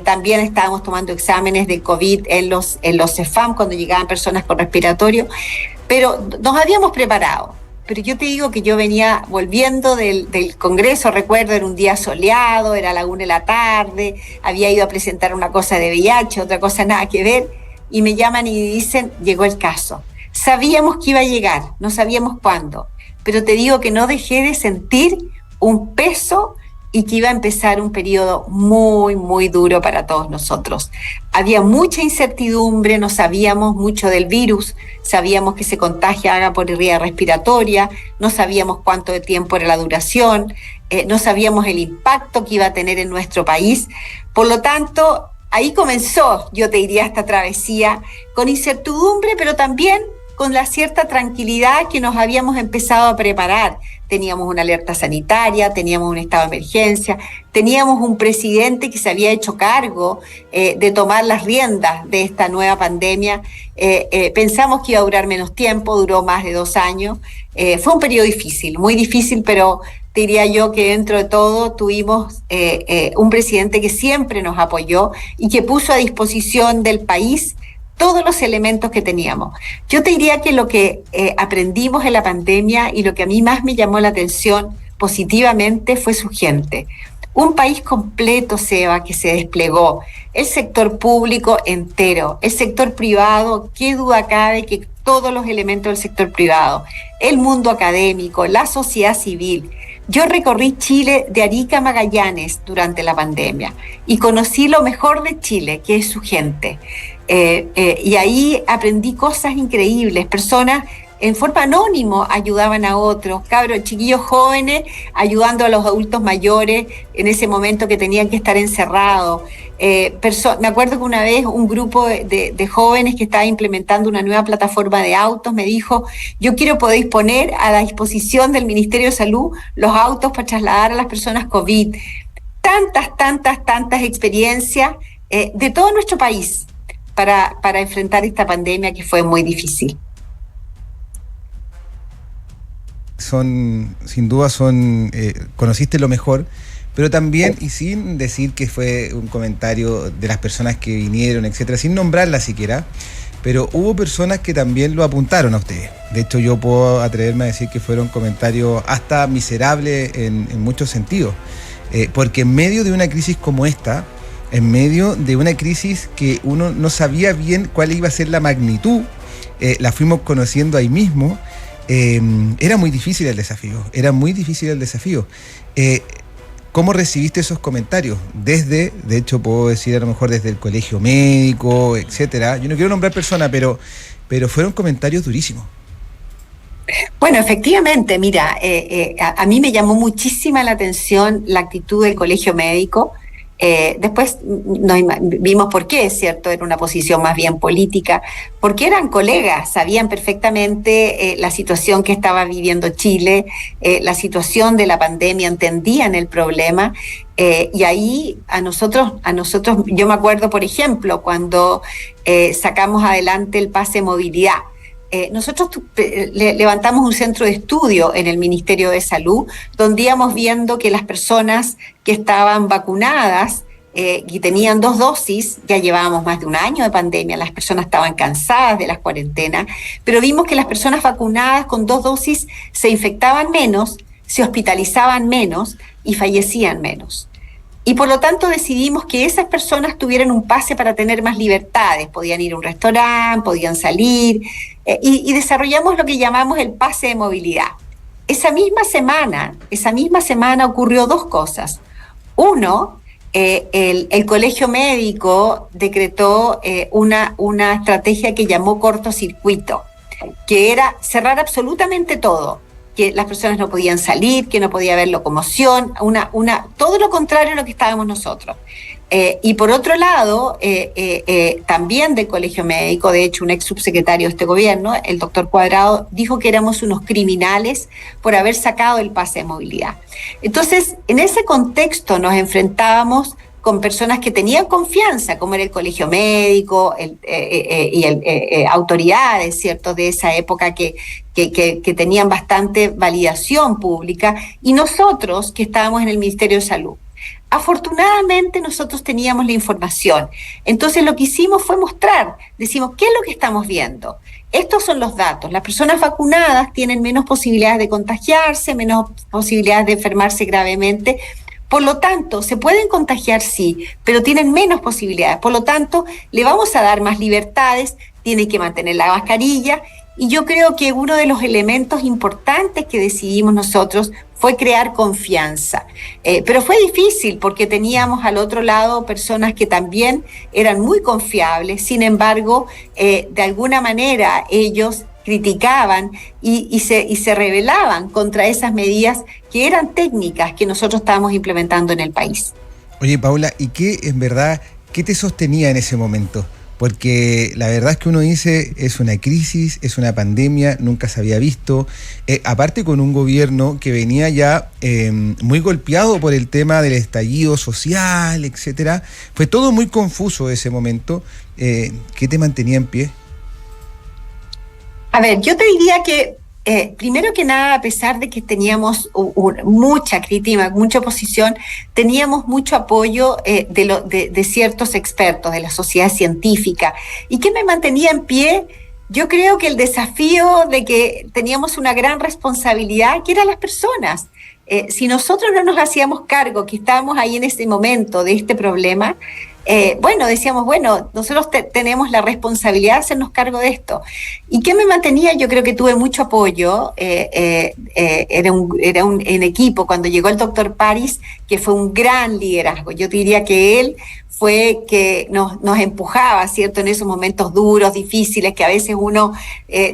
también estábamos tomando exámenes de COVID en los CEFAM cuando llegaban personas con respiratorio, pero nos habíamos preparado. Pero yo te digo que yo venía volviendo del Congreso, recuerdo, era un día soleado, era la 1 de la tarde, había ido a presentar una cosa de VIH, otra cosa nada que ver, y me llaman y dicen, llegó el caso. Sabíamos que iba a llegar, no sabíamos cuándo, pero te digo que no dejé de sentir un peso y que iba a empezar un periodo muy, muy duro para todos nosotros. Había mucha incertidumbre, no sabíamos mucho del virus, sabíamos que se contagia por vía respiratoria, no sabíamos cuánto de tiempo era la duración, no sabíamos el impacto que iba a tener en nuestro país. Por lo tanto, ahí comenzó, yo te diría, esta travesía, con incertidumbre, pero también con la cierta tranquilidad que nos habíamos empezado a preparar. Teníamos una alerta sanitaria, teníamos un estado de emergencia, teníamos un presidente que se había hecho cargo de tomar las riendas de esta nueva pandemia. Pensamos que iba a durar menos tiempo, duró más de 2 años. Fue un periodo difícil, muy difícil, pero te diría yo que dentro de todo tuvimos un presidente que siempre nos apoyó y que puso a disposición del país todos los elementos que teníamos. Yo te diría que lo que aprendimos en la pandemia y lo que a mí más me llamó la atención positivamente fue su gente. Un país completo, Seba, que se desplegó. El sector público entero, el sector privado, qué duda cabe que todos los elementos del sector privado, el mundo académico, la sociedad civil. Yo recorrí Chile de Arica a Magallanes durante la pandemia y conocí lo mejor de Chile, que es su gente. Y ahí aprendí cosas increíbles. Personas en forma anónima ayudaban a otros, chiquillos jóvenes ayudando a los adultos mayores en ese momento que tenían que estar encerrados. Me acuerdo que una vez un grupo de jóvenes que estaba implementando una nueva plataforma de autos me dijo, yo quiero poder poner a la disposición del Ministerio de Salud los autos para trasladar a las personas COVID. Tantas experiencias de todo nuestro país para enfrentar esta pandemia que fue muy difícil. Sin duda conociste lo mejor, pero también, y sin decir que fue un comentario de las personas que vinieron, etcétera, sin nombrarlas siquiera, pero hubo personas que también lo apuntaron a ustedes. De hecho, yo puedo atreverme a decir que fueron comentarios hasta miserables en muchos sentidos, porque en medio de una crisis como esta, en medio de una crisis que uno no sabía bien cuál iba a ser la magnitud, la fuimos conociendo ahí mismo. Era muy difícil el desafío. ¿Cómo recibiste esos comentarios? De hecho puedo decir a lo mejor desde el colegio médico, etcétera. Yo no quiero nombrar personas, pero fueron comentarios durísimos. Bueno, efectivamente, mira, a mí me llamó muchísima la atención la actitud del colegio médico. Después vimos por qué, ¿cierto? Era una posición más bien política, porque eran colegas, sabían perfectamente la situación que estaba viviendo Chile, la situación de la pandemia, entendían el problema, y ahí a nosotros, yo me acuerdo, por ejemplo, cuando sacamos adelante el pase de movilidad. Nosotros levantamos un centro de estudio en el Ministerio de Salud, donde íbamos viendo que las personas que estaban vacunadas y tenían 2 dosis, ya llevábamos más de un año de pandemia, las personas estaban cansadas de las cuarentenas, pero vimos que las personas vacunadas con 2 dosis se infectaban menos, se hospitalizaban menos y fallecían menos. Y por lo tanto decidimos que esas personas tuvieran un pase para tener más libertades, podían ir a un restaurante, podían salir, y desarrollamos lo que llamamos el pase de movilidad. Esa misma semana ocurrió 2 cosas. Uno, el Colegio Médico decretó una estrategia que llamó cortocircuito, que era cerrar absolutamente todo, que las personas no podían salir, que no podía haber locomoción, todo lo contrario a lo que estábamos nosotros. Y por otro lado, también del Colegio Médico, de hecho un ex subsecretario de este gobierno, el doctor Cuadrado, dijo que éramos unos criminales por haber sacado el pase de movilidad. Entonces, en ese contexto nos enfrentábamos con personas que tenían confianza, como era el Colegio Médico y autoridades, ¿cierto?, de esa época que tenían bastante validación pública, y nosotros que estábamos en el Ministerio de Salud. Afortunadamente nosotros teníamos la información, entonces lo que hicimos fue mostrar, decimos, ¿qué es lo que estamos viendo? Estos son los datos, las personas vacunadas tienen menos posibilidades de contagiarse, menos posibilidades de enfermarse gravemente. Por lo tanto, se pueden contagiar, sí, pero tienen menos posibilidades. Por lo tanto, le vamos a dar más libertades, tienen que mantener la mascarilla. Y yo creo que uno de los elementos importantes que decidimos nosotros fue crear confianza. Pero fue difícil porque teníamos al otro lado personas que también eran muy confiables. Sin embargo, de alguna manera ellos criticaban y se rebelaban contra esas medidas que eran técnicas que nosotros estábamos implementando en el país. Oye, Paula, ¿y qué te sostenía en ese momento? Porque la verdad es que uno dice, es una crisis, es una pandemia, nunca se había visto, aparte con un gobierno que venía ya muy golpeado por el tema del estallido social, etcétera. Fue todo muy confuso ese momento. ¿Qué te mantenía en pie? A ver, yo te diría que primero que nada, a pesar de que teníamos mucha crítica, mucha oposición, teníamos mucho apoyo de ciertos expertos de la sociedad científica. ¿Y qué me mantenía en pie? Yo creo que el desafío de que teníamos una gran responsabilidad, que eran las personas. Si nosotros no nos hacíamos cargo, que estábamos ahí en ese momento de este problema, decíamos, nosotros tenemos la responsabilidad de hacernos cargo de esto. ¿Y qué me mantenía? Yo creo que tuve mucho apoyo, era un equipo cuando llegó el doctor París, que fue un gran liderazgo. Yo te diría que él fue que nos empujaba, ¿cierto?, en esos momentos duros, difíciles, que a veces uno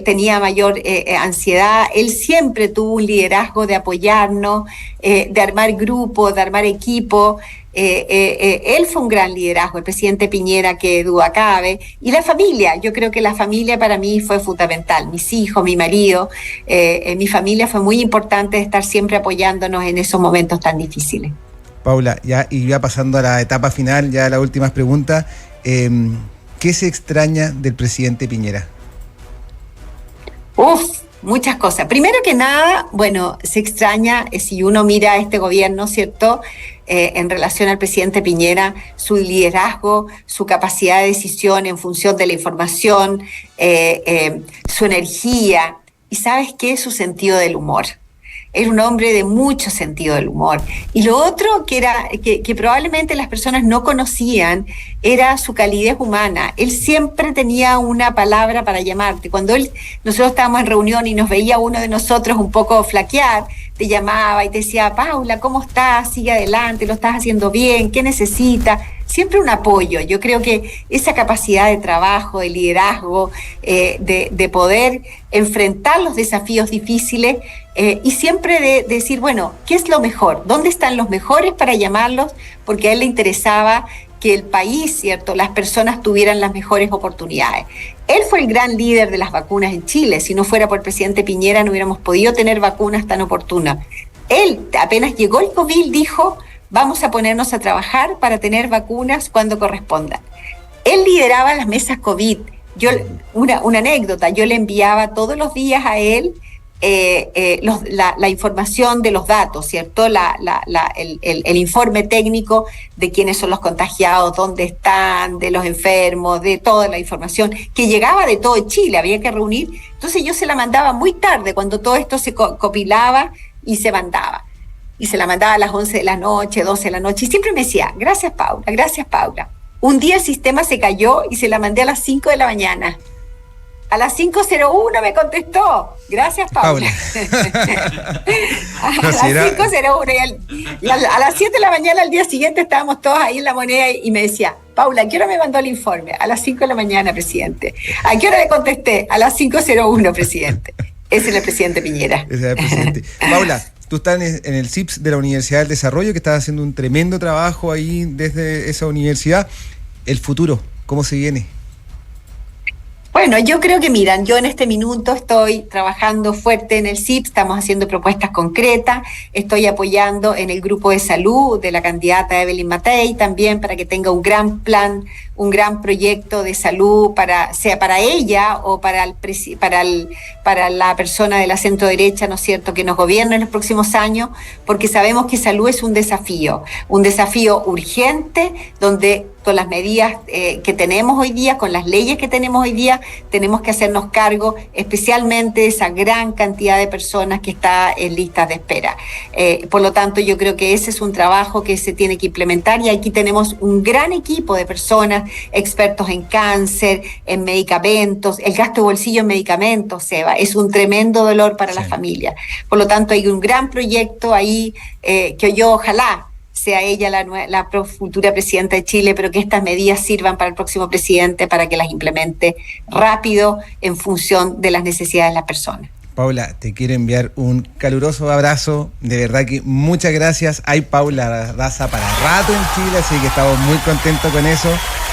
tenía mayor ansiedad. Él siempre tuvo un liderazgo de apoyarnos, de armar grupos, de armar equipo. Él fue un gran liderazgo, el presidente Piñera, que duda cabe, y la familia. Yo creo que la familia para mí fue fundamental, mis hijos, mi marido, mi familia fue muy importante de estar siempre apoyándonos en esos momentos tan difíciles. Paula, ya pasando a la etapa final, ya las últimas preguntas, ¿qué se extraña del presidente Piñera? Muchas cosas. Primero que nada, se extraña, si uno mira a este gobierno, ¿cierto?, en relación al presidente Piñera, su liderazgo, su capacidad de decisión en función de la información, su energía, y ¿sabes qué? Su sentido del humor. Era un hombre de mucho sentido del humor. Y lo otro que probablemente las personas no conocían era su calidez humana. Él siempre tenía una palabra para llamarte. Cuando nosotros estábamos en reunión y nos veía uno de nosotros un poco flaquear, te llamaba y te decía, Paula, ¿cómo estás? Sigue adelante, lo estás haciendo bien, ¿qué necesitas? siempre un apoyo. Yo creo que esa capacidad de trabajo, de liderazgo, de poder enfrentar los desafíos difíciles y siempre de decir, bueno, ¿qué es lo mejor? ¿Dónde están los mejores para llamarlos? Porque a él le interesaba que el país, ¿cierto?, las personas tuvieran las mejores oportunidades. Él fue el gran líder de las vacunas en Chile. Si no fuera por el presidente Piñera no hubiéramos podido tener vacunas tan oportunas. Él, apenas llegó el COVID, dijo, vamos a ponernos a trabajar para tener vacunas cuando correspondan. Él lideraba las mesas COVID. Una anécdota, yo le enviaba todos los días a él la información de los datos, ¿cierto? El informe técnico de quiénes son los contagiados, dónde están, de los enfermos, de toda la información que llegaba de todo Chile, había que reunir. Entonces yo se la mandaba muy tarde, cuando todo esto se compilaba y se mandaba. Y se la mandaba a las 11 de la noche, 12 de la noche, y siempre me decía, gracias Paula, gracias Paula. Un día el sistema se cayó y se la mandé a las 5 de la mañana. A las 5:01 me contestó. Gracias, Paula. A las 5:01 y a las 7 de la mañana al día siguiente estábamos todos ahí en La Moneda y me decía, Paula, ¿a qué hora me mandó el informe? A las 5 de la mañana, presidente. ¿A qué hora le contesté? A las 5:01, presidente. Ese es el presidente Piñera. Ese es el presidente. Paula, tú estás en el CIPS de la Universidad del Desarrollo, que estás haciendo un tremendo trabajo ahí desde esa universidad. El futuro, ¿cómo se viene? Bueno, yo creo que, miran, yo en este minuto estoy trabajando fuerte en el CIPS, estamos haciendo propuestas concretas, estoy apoyando en el grupo de salud de la candidata Evelyn Matei también para que tenga un gran plan, un gran proyecto de salud, sea para ella o para la persona de la centro derecha, ¿no es cierto?, que nos gobierna en los próximos años, porque sabemos que salud es un desafío urgente, donde con las medidas que tenemos hoy día, con las leyes que tenemos hoy día, tenemos que hacernos cargo especialmente de esa gran cantidad de personas que está en listas de espera. Por lo tanto, yo creo que ese es un trabajo que se tiene que implementar y aquí tenemos un gran equipo de personas, expertos en cáncer, en medicamentos. El gasto de bolsillo en medicamentos, Seba, es un tremendo dolor para las familias. Por lo tanto, hay un gran proyecto ahí que yo ojalá sea ella la futura presidenta de Chile, pero que estas medidas sirvan para el próximo presidente para que las implemente rápido en función de las necesidades de las personas. Paula, te quiero enviar un caluroso abrazo, de verdad que muchas gracias. Hay Paula Daza para rato en Chile, así que estamos muy contentos con eso.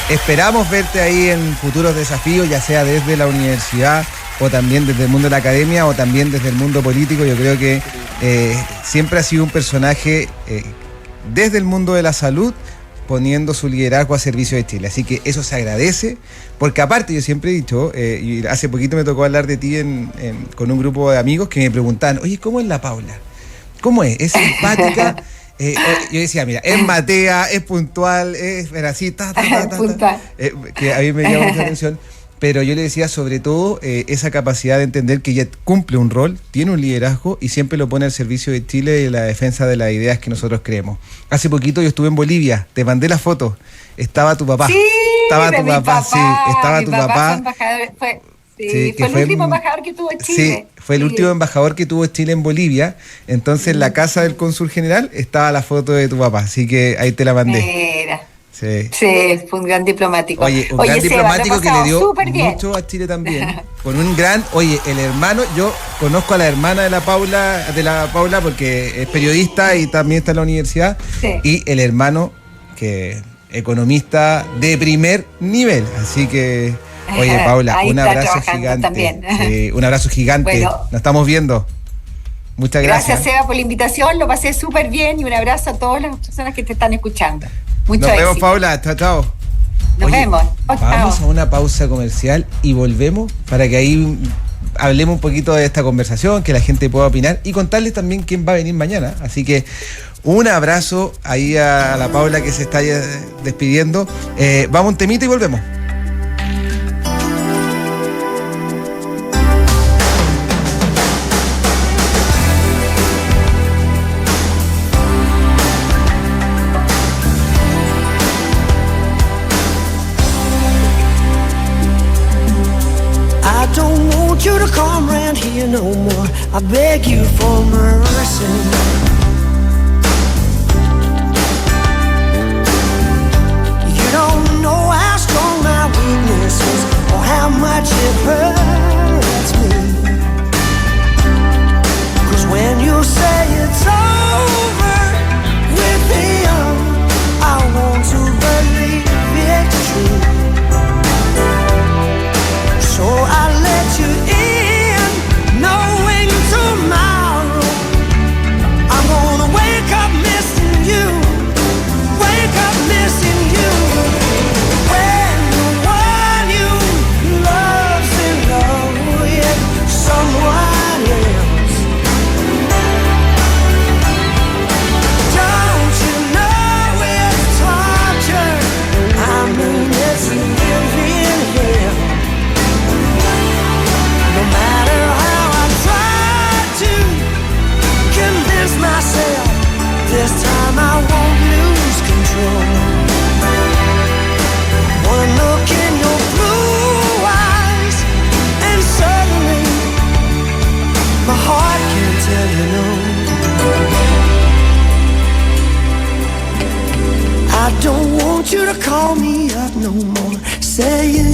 Esperamos verte ahí en futuros desafíos, ya sea desde la universidad o también desde el mundo de la academia o también desde el mundo político. Yo creo que siempre ha sido un personaje desde el mundo de la salud, poniendo su liderazgo a servicio de Chile. Así que eso se agradece, porque aparte yo siempre he dicho, y hace poquito me tocó hablar de ti con un grupo de amigos que me preguntaban, oye, ¿cómo es la Paula? ¿Cómo es? ¿Es simpática? Yo decía, mira, es matea, es puntual, es así, que a mí me llama mucha atención. Pero yo le decía sobre todo esa capacidad de entender que ella cumple un rol, tiene un liderazgo y siempre lo pone al servicio de Chile y la defensa de las ideas que nosotros creemos. Hace poquito yo estuve en Bolivia, te mandé la foto, estaba tu papá. Sí, estaba tu papá, sí, estaba tu papá. Fue el último embajador que tuvo Chile. Sí, fue el último embajador que tuvo Chile en Bolivia. Entonces en la casa del cónsul general estaba la foto de tu papá, así que ahí te la mandé. Sí, fue un gran diplomático. Oye, gran diplomático que le dio mucho a Chile también. Con un gran, el hermano, yo conozco a la hermana de la Paula porque es periodista y también está en la universidad. Sí. Y el hermano, que economista de primer nivel. Así que, oye, Paula, un abrazo gigante. Sí, un abrazo gigante. Bueno, nos estamos viendo. Muchas gracias. Gracias, Seba, por la invitación. Lo pasé súper bien y un abrazo a todas las personas que te están escuchando. Nos vemos, Paula. Chao. Nos vemos. Vamos a una pausa comercial y volvemos para que ahí hablemos un poquito de esta conversación, que la gente pueda opinar y contarles también quién va a venir mañana. Así que un abrazo ahí a la Paula que se está despidiendo. Vamos a un temita y volvemos. You to come round here no more. I beg you for mercy. control. One look in your blue eyes, and suddenly my heart can't tell you no. I don't want you to call me up no more, saying